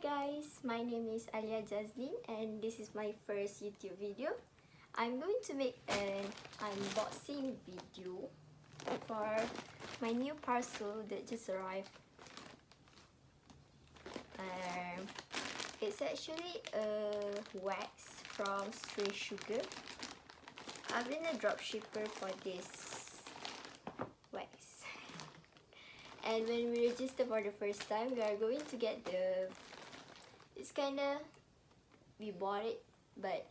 guys, my name is Alia Jazlin and this is my first YouTube video. I'm going to make an unboxing video for my new parcel that just arrived. It's actually a wax from Stray Sugar. I've been a dropshipper for this wax. And when we register for the first time, we are going to get it's kinda, we bought it, but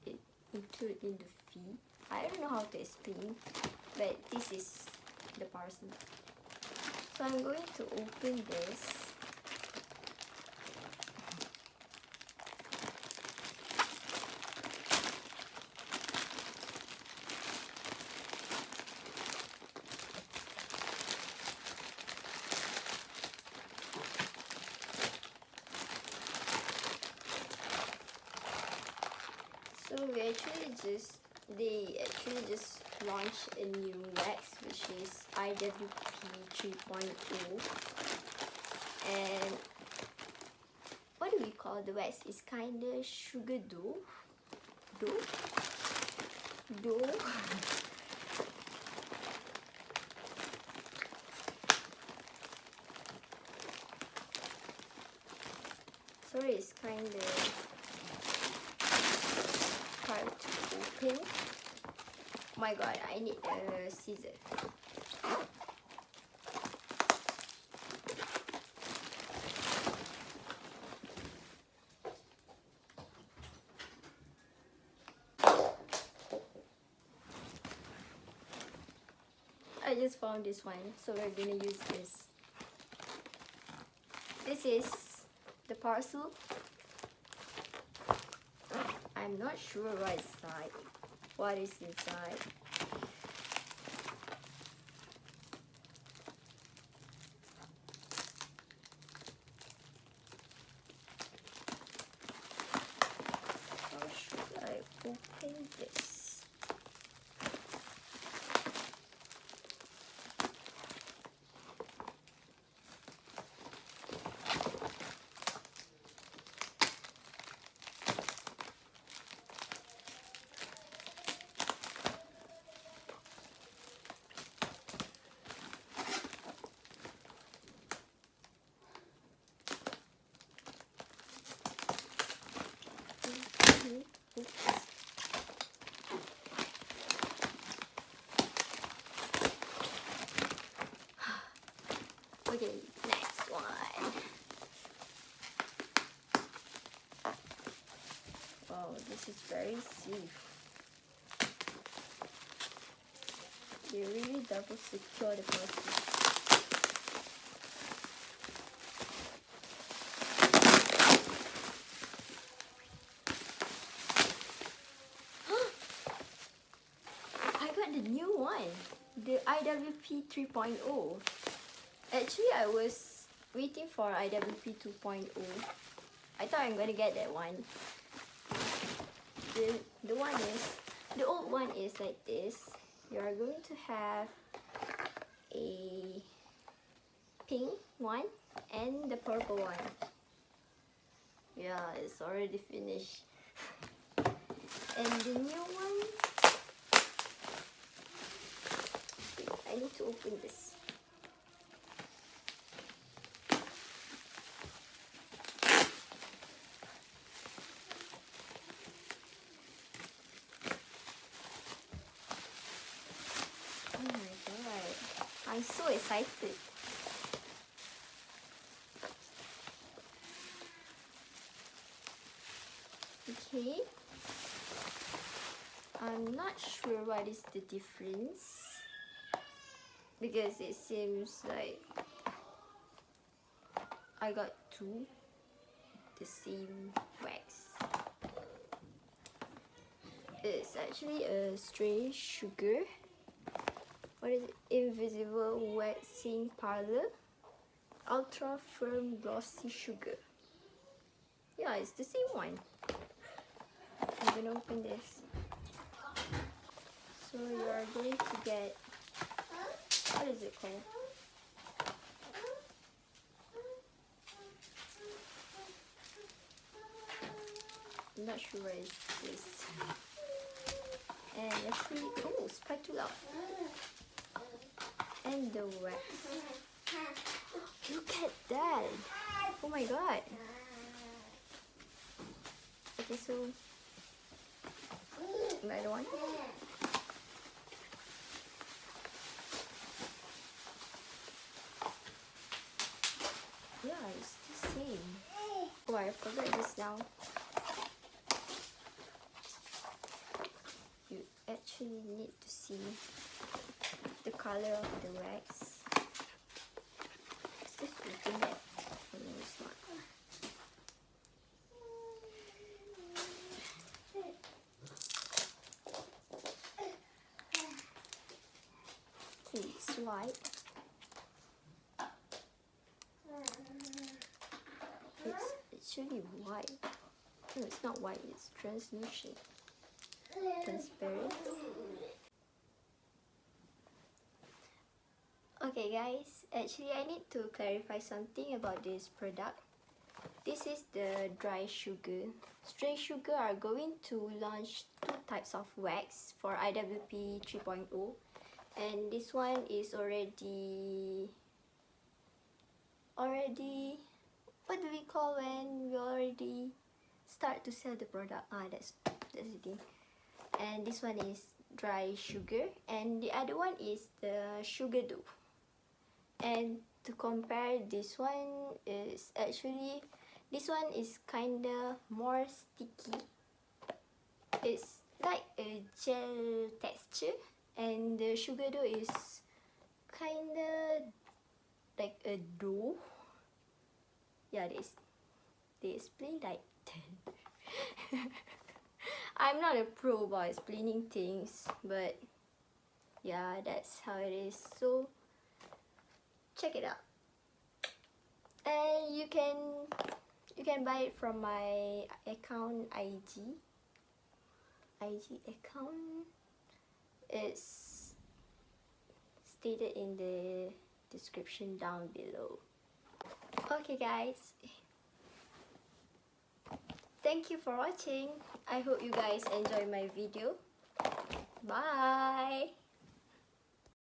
it included in the fee. I don't know how to explain, but this is the parcel. So I'm going to open this. So they actually just launched a new wax, which is IWP3.0, and what do we call the wax? It's kinda sugar dough. Sorry, it's kinda hard to open. Oh my god, I need a scissor. I just found this one, so we're gonna use this. This is the parcel. I'm not sure what is inside. How should I open this? Okay, next one. Oh, this is very safe. They really double secure the parcel. I got the new one, the IWP 3.0. Actually, I was waiting for IWP 2.0. I thought I'm gonna get that one. The old one is like this. You are going to have a pink one and the purple one. Yeah, it's already finished. And the new one, I need to open this. Oh my god, I'm so excited. Okay, I'm not sure what is the difference, because it seems like I got the same wax. It's actually a Stray Sugar. What is it? Invisible Waxing Parlor Ultra Firm Glossy Sugar. Yeah, it's the same one. I'm gonna open this. So you are going to get, what is it called? I'm not sure where is this. And actually, oh, spatula. And the wax. Look at that! Oh my god! Okay, so another one. Yeah, it's the same. Oh, I forgot this now. You actually need to see the color of the wax. Is this looking at? Oh no, it's not. Okay, it's white. It's actually white. No, it's not white, it's translucent. Transparent. Okay guys, actually I need to clarify something about this product. This is the dry sugar. Stray Sugar are going to launch 2 types of wax for IWP 3.0, and this one is already what do we call when we already start to sell the product? That's the thing. And this one is dry sugar, and the other one is the sugar dough. And to compare, this one is actually, this one is kinda more sticky. It's like a gel texture, and the sugar dough is kinda like a dough. Yeah, they explain like that. I'm not a pro about explaining things, but yeah, that's how it is. So check it out, and you can buy it from my account IG account. It's stated in the description down below. Okay guys, thank you for watching. I hope you guys enjoy my video. Bye!